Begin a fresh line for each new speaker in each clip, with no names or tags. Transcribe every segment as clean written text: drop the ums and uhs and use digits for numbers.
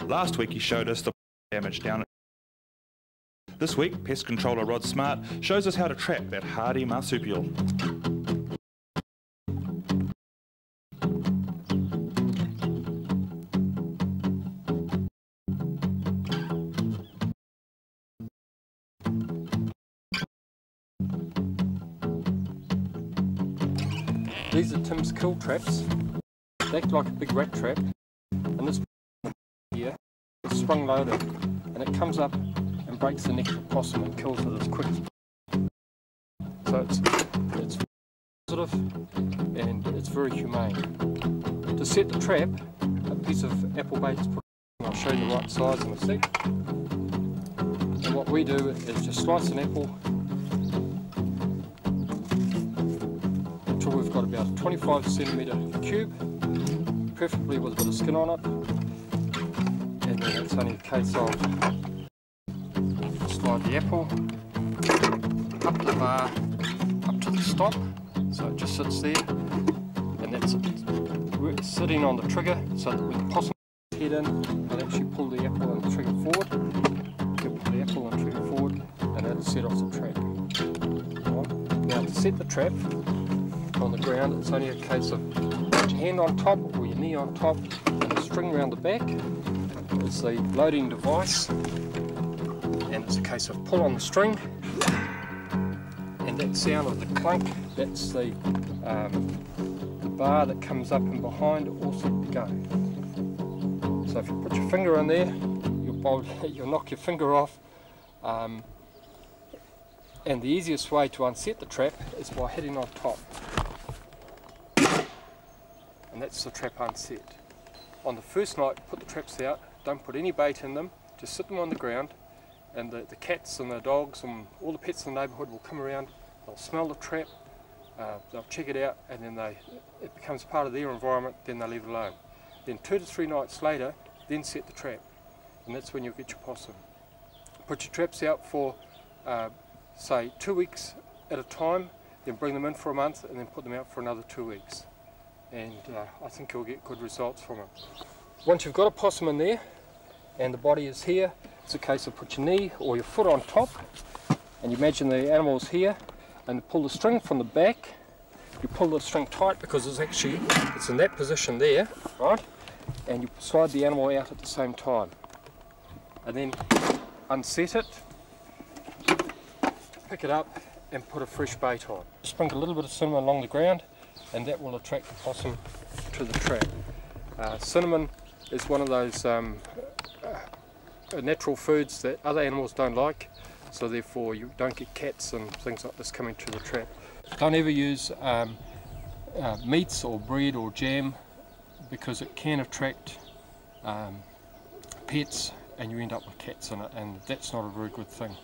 Last week he showed us the damage down. This week, pest controller Rod Smart shows us how to trap that hardy marsupial.
These are Tim's kill traps. They act like a big rat trap, and this here is sprung loaded, and it comes up and breaks the neck of the possum and kills it as quick as possible. So it's positive and it's very humane. To set the trap, a piece of apple bait is put in. I'll show you the right size in a sec. And what we do is just slice an apple until we've got about a 25cm cube, preferably with a bit of skin on it. And then it's only a case of slide the apple up the bar, up to the stop, so it just sits there, and that's it. Sitting on the trigger so that when the possum head in, it'll actually pull the apple and the trigger forward. You'll pull the apple and trigger forward, and that'll set off the trap. Right. Now to set the trap on the ground, it's only a case of put your hand on top or your knee on top, and a string around the back. It's the loading device, and it's a case of pull on the string, and that sound of the clunk, that's the bar that comes up and behind, all set to go. So if you put your finger in there, you'll knock your finger off, and the easiest way to unset the trap is by hitting on top, and that's the trap unset. On the first night, put the traps out, don't put any bait in them, just sit them on the ground, and the cats and the dogs and all the pets in the neighbourhood will come around, they'll smell the trap, they'll check it out, and then it becomes part of their environment, then they leave it alone. Then 2 to 3 nights later, then set the trap, and that's when you'll get your possum. Put your traps out for say 2 weeks at a time, then bring them in for a month, and then put them out for another 2 weeks. And I think you'll get good results from it. Once you've got a possum in there, and the body is here, it's a case of put your knee or your foot on top, and you imagine the animal's here, and pull the string from the back. You pull the string tight because it's in that position there, right? And you slide the animal out at the same time. And then unset it, pick it up, and put a fresh bait on. Sprinkle a little bit of cinnamon along the ground, and that will attract the possum to the trap. Cinnamon is one of those natural foods that other animals don't like, so therefore you don't get cats and things like this coming to the trap. Don't ever use meats or bread or jam, because it can attract pets and you end up with cats in it, and that's not a very good thing.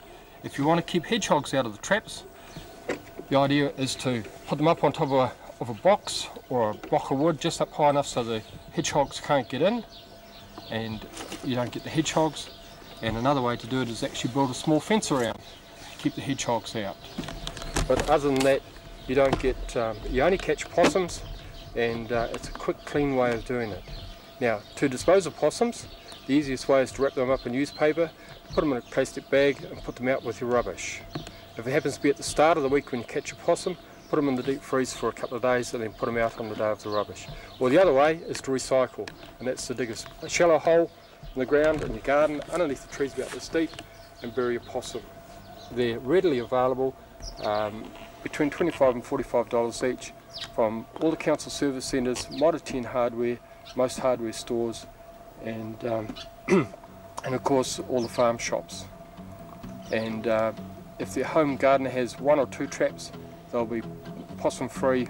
If you want to keep hedgehogs out of the traps, the idea is to put them up on top of a box or a block of wood just up high enough so the hedgehogs can't get in and you don't get the hedgehogs. And another way to do it is actually build a small fence around to keep the hedgehogs out. But other than that, you don't get, you only catch possums, and it's a quick, clean way of doing it. Now, to dispose of possums, the easiest way is to wrap them up in newspaper, put them in a plastic bag and put them out with your rubbish. If it happens to be at the start of the week when you catch a possum, put them in the deep freeze for a couple of days and then put them out on the day of the rubbish. Or the other way is to recycle, and that's to dig a shallow hole in the ground in your garden underneath the trees about this deep and bury a possum. They're readily available, between $25 and $45 each, from all the council service centres, Mitre 10 hardware, most hardware stores, and of course all the farm shops. And if their home gardener has 1 or 2 traps, they'll be possum free